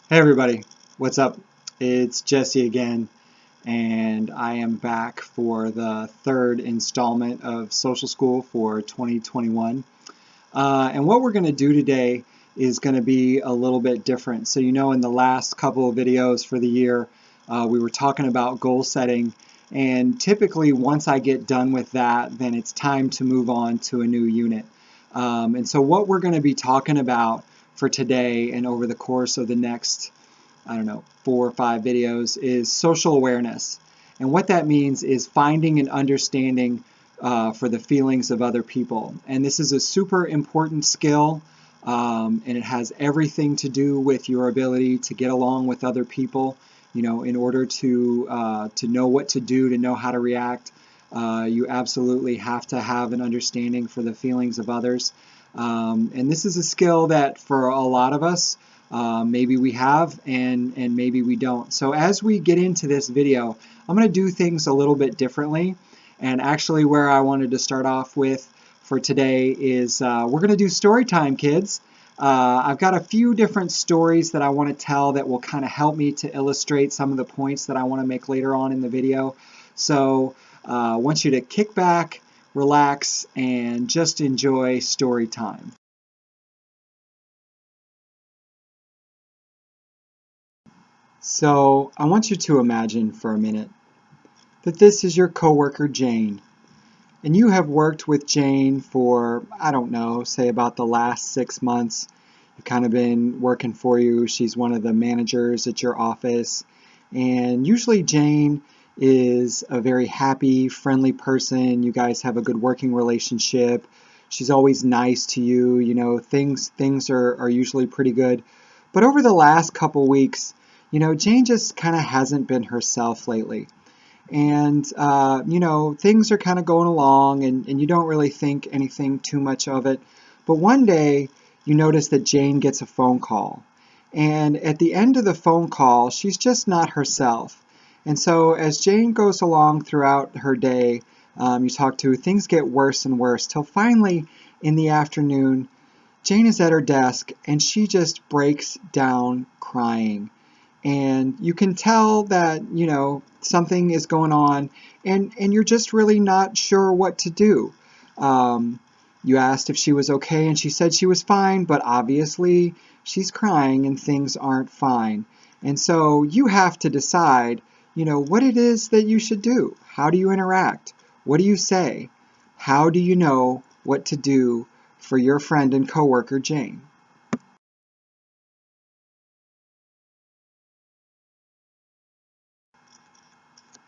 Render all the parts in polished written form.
Hey everybody, what's up? It's Jesse again, and I am back for the third installment of Social School for 2021. And what we're going to do today is going to be a little bit different. So, in the last couple of videos for the year, we were talking about goal setting, and typically once I get done with that, then it's time to move on to a new unit. And so, what we're going to be talking about for today and over the course of the next, I don't know, 4 or 5 videos is social awareness. And what that means is finding and understanding for the feelings of other people. And this is a super important skill, and it has everything to do with your ability to get along with other people. In order to know what to do, to know how to react, you absolutely have to have an understanding for the feelings of others. And this is a skill that for a lot of us, maybe we have and maybe we don't. So as we get into this video, I'm going to do things a little bit differently. And actually where I wanted to start off with for today is we're going to do story time, kids. I've got a few different stories that I want to tell that will kind of help me to illustrate some of the points that I want to make later on in the video. So I want you to kick back, relax, and just enjoy story time. So I want you to imagine for a minute that this is your coworker Jane, and you have worked with Jane for, I don't know, say about the last 6 months. You've kind of been working for you. She's one of the managers at your office, and usually Jane is a very happy, friendly person. You guys have a good working relationship. She's always nice to you. Things are usually pretty good. But over the last couple weeks, Jane just kind of hasn't been herself lately. And, things are kind of going along and you don't really think anything too much of it. But one day you notice that Jane gets a phone call. And at the end of the phone call, she's just not herself. And so as Jane goes along throughout her day, you talk to her, things get worse and worse till finally in the afternoon, Jane is at her desk and she just breaks down crying. And you can tell that, something is going on and you're just really not sure what to do. You asked if she was okay and she said she was fine, but obviously she's crying and things aren't fine. And so you have to decide, what it is that you should do. How do you interact? What do you say? How do you know what to do for your friend and coworker Jane?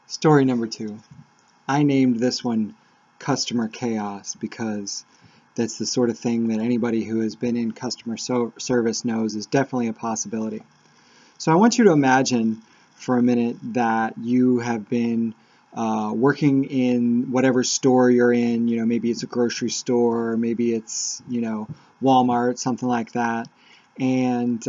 Story number 2. I named this one Customer Chaos because that's the sort of thing that anybody who has been in customer service knows is definitely a possibility. So I want you to imagine for a minute that you have been working in whatever store you're in. Maybe it's a grocery store, maybe it's, Walmart, something like that. And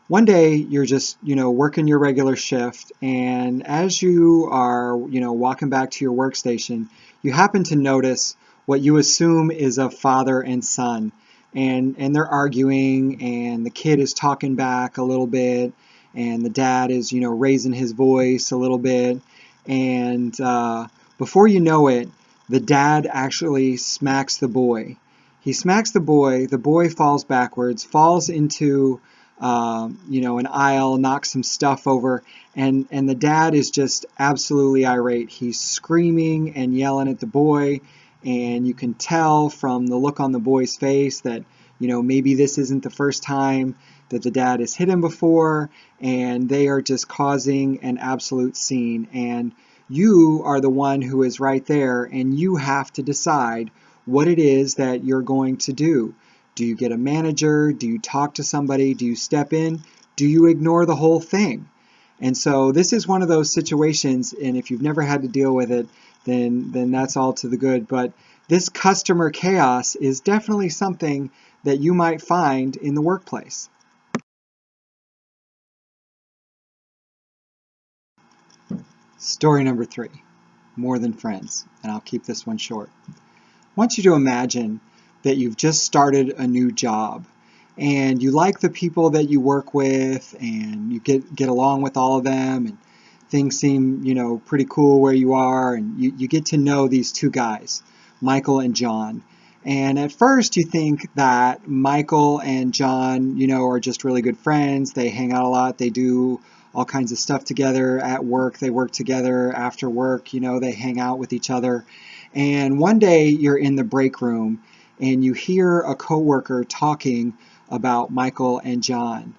one day you're just, working your regular shift, and as you are, walking back to your workstation, you happen to notice what you assume is a father and son. And they're arguing, and the kid is talking back a little bit, and the dad is, raising his voice a little bit. And before you know it, the dad actually smacks the boy. He smacks the boy falls backwards, falls into an aisle, knocks some stuff over, and the dad is just absolutely irate. He's screaming and yelling at the boy, and you can tell from the look on the boy's face that, maybe this isn't the first time that the dad has hit him before, and they are just causing an absolute scene. And you are the one who is right there, and you have to decide what it is that you're going to do. Do you get a manager? Do you talk to somebody? Do you step in? Do you ignore the whole thing? And so this is one of those situations, and if you've never had to deal with it, then that's all to the good. But this customer chaos is definitely something that you might find in the workplace. Story number 3, more than friends, and I'll keep this one short. I want you to imagine that you've just started a new job, and you like the people that you work with, and you get along with all of them, and things seem, pretty cool where you are, and you get to know these two guys, Michael and John. And at first you think that Michael and John, are just really good friends. They hang out a lot. They do all kinds of stuff together at work. They work together after work. They hang out with each other. And one day you're in the break room and you hear a coworker talking about Michael and John.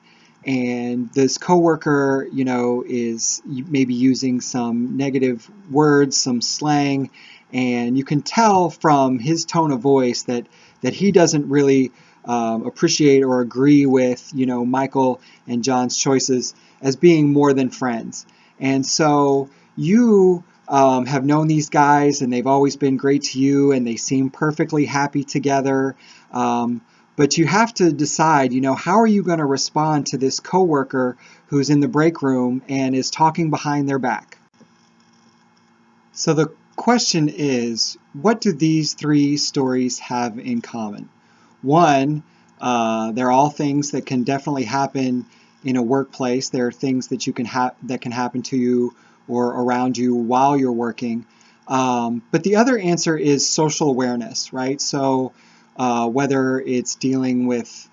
And this coworker, is maybe using some negative words, some slang, and you can tell from his tone of voice that he doesn't really appreciate or agree with, Michael and John's choices as being more than friends. And so you have known these guys, and they've always been great to you, and they seem perfectly happy together. But you have to decide, how are you going to respond to this coworker who's in the break room and is talking behind their back? So the question is, what do these three stories have in common? One, they're all things that can definitely happen in a workplace. There are things that that can happen to you or around you while you're working. But the other answer is social awareness, right? So whether it's dealing with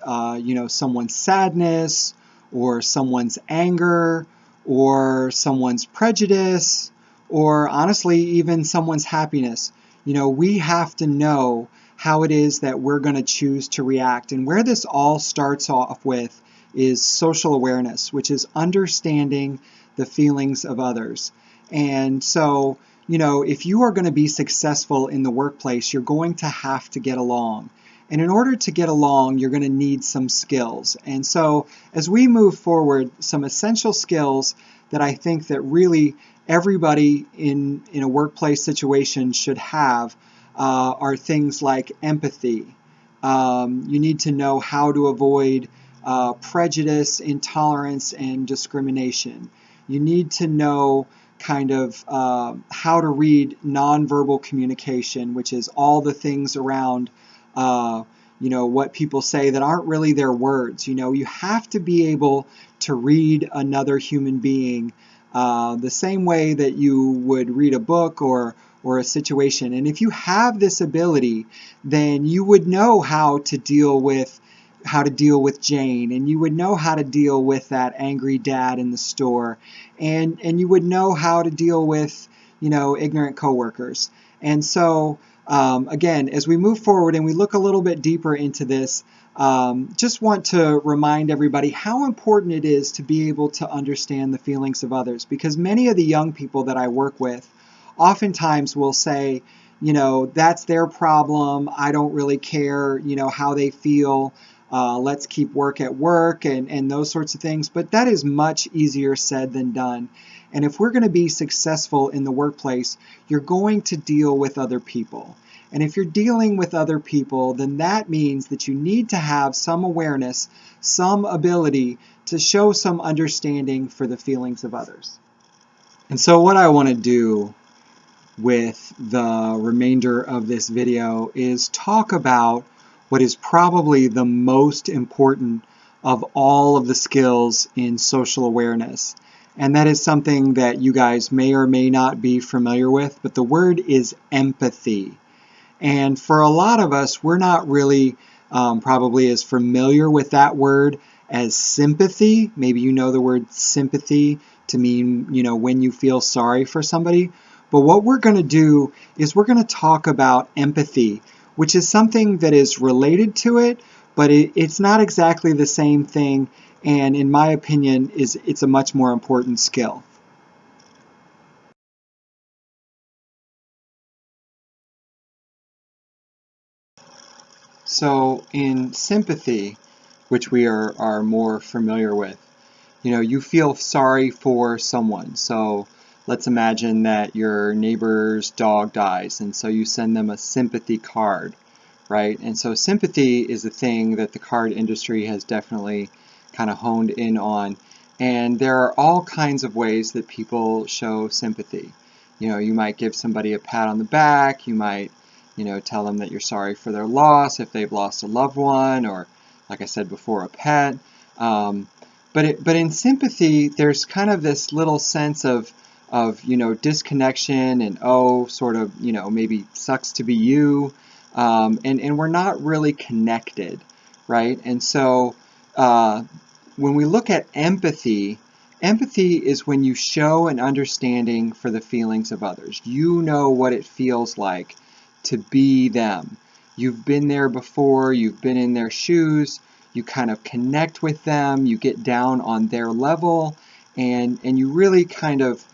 someone's sadness or someone's anger or someone's prejudice or honestly even someone's happiness, we have to know how it is that we're going to choose to react. And where this all starts off with is social awareness, which is understanding the feelings of others. And so, if you are going to be successful in the workplace, you're going to have to get along. And in order to get along, you're going to need some skills. And so as we move forward, some essential skills that I think that really everybody in a workplace situation should have are things like empathy. You need to know how to avoid prejudice, intolerance, and discrimination. You need to know kind of how to read nonverbal communication, which is all the things around what people say that aren't really their words. You have to be able to read another human being the same way that you would read a book or a situation. And if you have this ability, then you would know how to deal with Jane, and you would know how to deal with that angry dad in the store, and you would know how to deal with ignorant coworkers. And so again, as we move forward and we look a little bit deeper into this, just want to remind everybody how important it is to be able to understand the feelings of others, because many of the young people that I work with oftentimes will say, that's their problem. I don't really care, how they feel. Let's keep work at work and those sorts of things. But that is much easier said than done. And if we're going to be successful in the workplace, you're going to deal with other people. And if you're dealing with other people, then that means that you need to have some awareness, some ability to show some understanding for the feelings of others. And so what I want to do with the remainder of this video is talk about what is probably the most important of all of the skills in social awareness. And that is something that you guys may or may not be familiar with, but the word is empathy. And for a lot of us, we're not really probably as familiar with that word as sympathy. Maybe you know the word sympathy to mean, when you feel sorry for somebody. But what we're going to do is we're going to talk about empathy, which is something that is related to it, but it's not exactly the same thing. And in my opinion, it's a much more important skill. So in sympathy, which we are more familiar with, you feel sorry for someone. So let's imagine that your neighbor's dog dies, and so you send them a sympathy card, right? And so sympathy is a thing that the card industry has definitely kind of honed in on. And there are all kinds of ways that people show sympathy. You might give somebody a pat on the back, you might tell them that you're sorry for their loss if they've lost a loved one, or like I said before, a pet. Um, but in sympathy, there's kind of this little sense of disconnection and sort of maybe sucks to be you, and we're not really connected, right? And so when we look at empathy, empathy is when you show an understanding for the feelings of others. You know what it feels like to be them. You've been there before, you've been in their shoes, you kind of connect with them, you get down on their level, and you really kind of,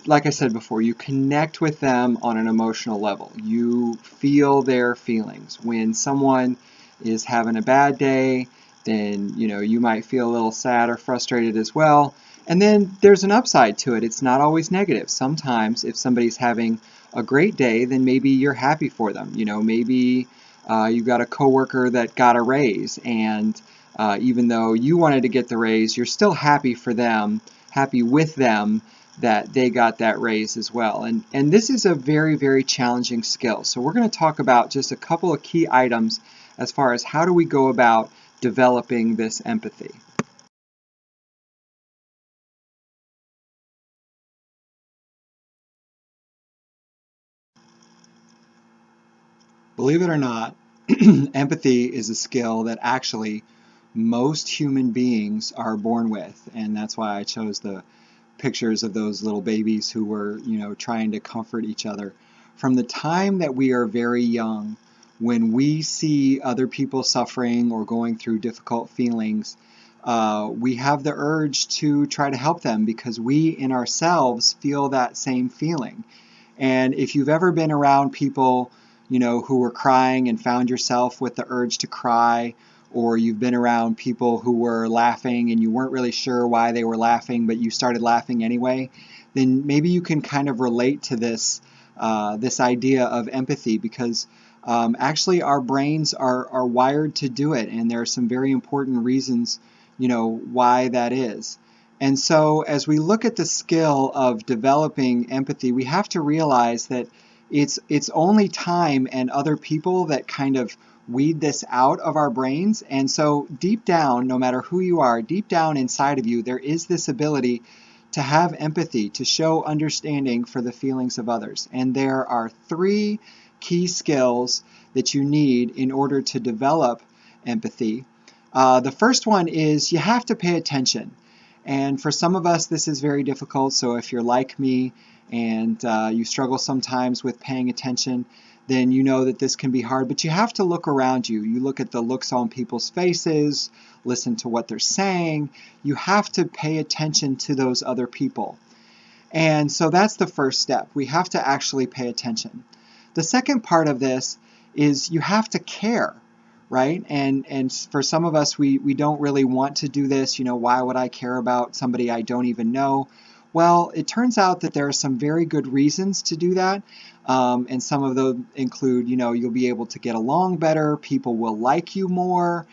like I said before, you connect with them on an emotional level. You feel their feelings. When someone is having a bad day, then you might feel a little sad or frustrated as well. And then there's an upside to it. It's not always negative. Sometimes if somebody's having a great day, then maybe you're happy for them. Maybe you got a coworker that got a raise, and even though you wanted to get the raise, you're still happy for them, happy with them that they got that raise as well. And this is a very, very challenging skill. So we're going to talk about just a couple of key items as far as how do we go about developing this empathy. Believe it or not, empathy is a skill that actually most human beings are born with, and that's why I chose the pictures of those little babies who were, trying to comfort each other. From the time that we are very young, when we see other people suffering or going through difficult feelings, we have the urge to try to help them because we in ourselves feel that same feeling. And if you've ever been around people, who were crying and found yourself with the urge to cry, or you've been around people who were laughing and you weren't really sure why they were laughing, but you started laughing anyway, then maybe you can kind of relate to this idea of empathy, because actually our brains are wired to do it, and there are some very important reasons, why that is. And so as we look at the skill of developing empathy, we have to realize that it's only time and other people that kind of weed this out of our brains. And so deep down, no matter who you are, deep down inside of you, there is this ability to have empathy, to show understanding for the feelings of others. And there are three key skills that you need in order to develop empathy. The first one is you have to pay attention. And for some of us, this is very difficult. So if you're like me and you struggle sometimes with paying attention, then you know that this can be hard. But you have to look around you. You look at the looks on people's faces, listen to what they're saying. You have to pay attention to those other people. And so that's the first step. We have to actually pay attention. The second part of this is you have to care, right? And for some of us, we don't really want to do this. Why would I care about somebody I don't even know? Well, it turns out that there are some very good reasons to do that. And some of those include, you'll be able to get along better, people will like you more,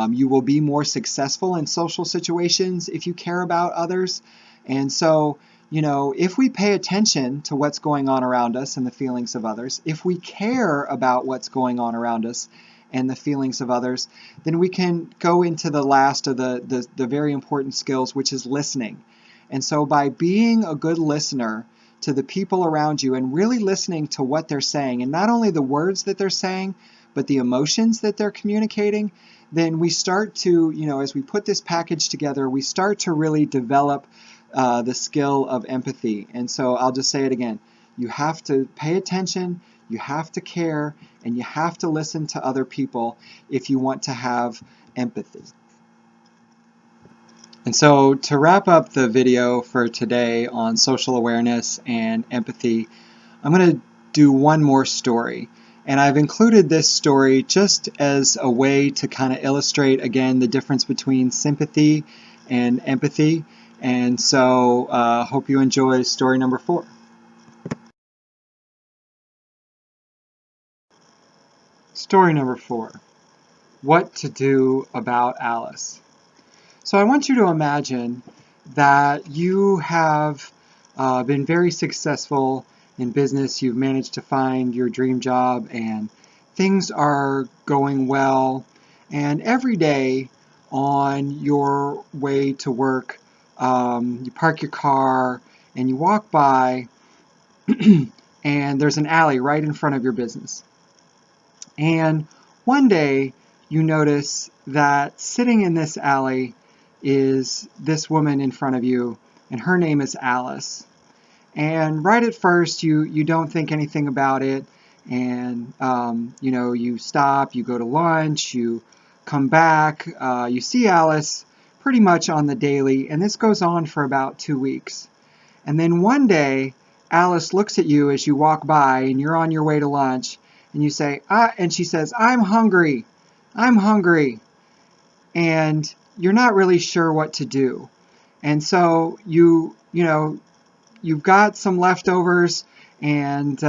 you will be more successful in social situations if you care about others. And so, if we pay attention to what's going on around us and the feelings of others, if we care about what's going on around us and the feelings of others, then we can go into the last of the very important skills, which is listening. And so by being a good listener to the people around you and really listening to what they're saying, and not only the words that they're saying, but the emotions that they're communicating, then we start to, as we put this package together, we start to really develop the skill of empathy. And so I'll just say it again. You have to pay attention, you have to care, and you have to listen to other people if you want to have empathy. And so to wrap up the video for today on social awareness and empathy, I'm going to do one more story. And I've included this story just as a way to kind of illustrate, again, the difference between sympathy and empathy. And so hope you enjoy story number 4. Story number 4. What to do about Alice. So I want you to imagine that you have been very successful in business. You've managed to find your dream job and things are going well. And every day on your way to work, you park your car and you walk by and there's an alley right in front of your business. And one day you notice that sitting in this alley is this woman in front of you, and her name is Alice. And right at first you don't think anything about it, and you stop, you go to lunch, you come back, you see Alice pretty much on the daily, and this goes on for about 2 weeks. And then one day Alice looks at you as you walk by and you're on your way to lunch, and you say, and she says, I'm hungry, I'm hungry. And you're not really sure what to do. And so you've got some leftovers, and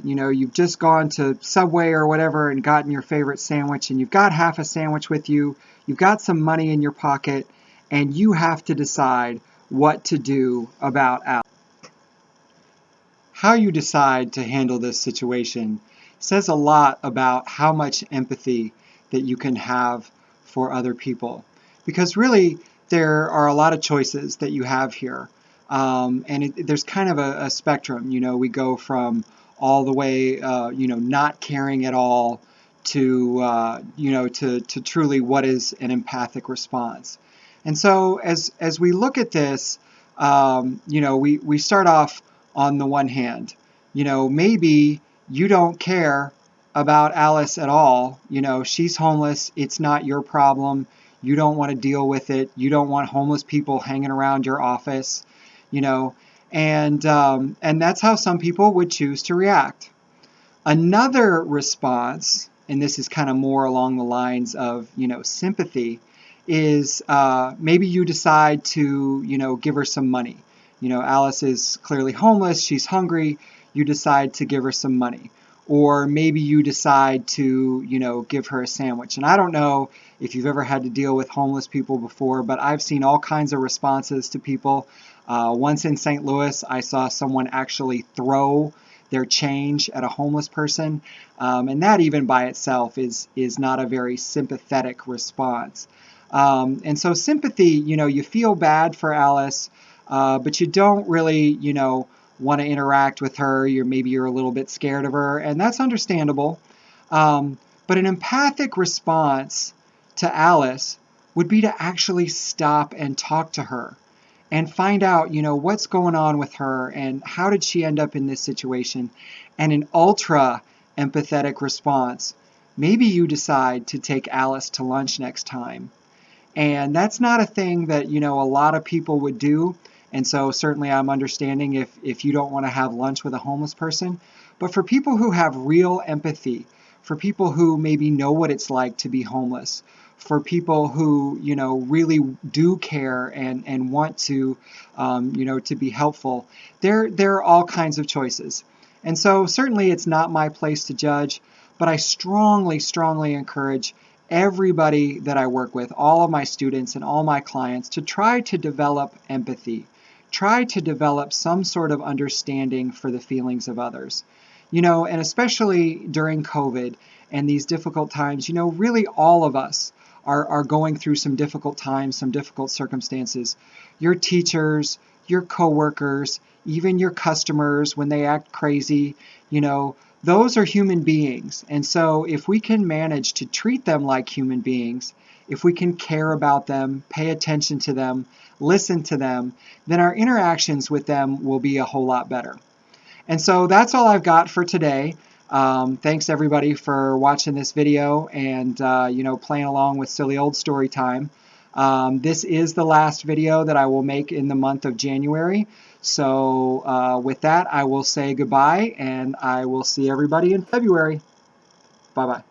you've just gone to Subway or whatever and gotten your favorite sandwich, and you've got half a sandwich with you, you've got some money in your pocket, and you have to decide what to do about Alice. How you decide to handle this situation says a lot about how much empathy that you can have for other people. Because really, there are a lot of choices that you have here. There's kind of a spectrum. We go from all the way, not caring at all to, to truly what is an empathic response. And so as we look at this, we start off on the one hand. Maybe you don't care about Alice at all. She's homeless. It's not your problem. You don't want to deal with it. You don't want homeless people hanging around your office, and that's how some people would choose to react. Another response, and this is kind of more along the lines of, sympathy, is maybe you decide to, give her some money. Alice is clearly homeless, she's hungry, you decide to give her some money. Or maybe you decide to, give her a sandwich. And I don't know if you've ever had to deal with homeless people before, but I've seen all kinds of responses to people. Once in St. Louis, I saw someone actually throw their change at a homeless person. And that even by itself is not a very sympathetic response. And so sympathy, you feel bad for Alice, but you don't really, want to interact with her. Maybe you're a little bit scared of her, and that's understandable. But an empathic response to Alice would be to actually stop and talk to her and find out, what's going on with her and how did she end up in this situation. And an ultra empathetic response, maybe you decide to take Alice to lunch next time. And that's not a thing that, a lot of people would do. And so certainly I'm understanding if you don't want to have lunch with a homeless person. But for people who have real empathy, for people who maybe know what it's like to be homeless, for people who, really do care and want to, to be helpful, there are all kinds of choices. And so certainly it's not my place to judge, but I strongly, strongly encourage everybody that I work with, all of my students and all my clients, to try to develop empathy. Try to develop some sort of understanding for the feelings of others. And especially during COVID and these difficult times, really all of us are going through some difficult times, some difficult circumstances. Your teachers, your coworkers, even your customers when they act crazy, those are human beings. And so if we can manage to treat them like human beings, if we can care about them, pay attention to them, listen to them, then our interactions with them will be a whole lot better. And so that's all I've got for today. Thanks everybody for watching this video and playing along with Silly Old Story Time. This is the last video that I will make in the month of January. So with that, I will say goodbye, and I will see everybody in February. Bye-bye.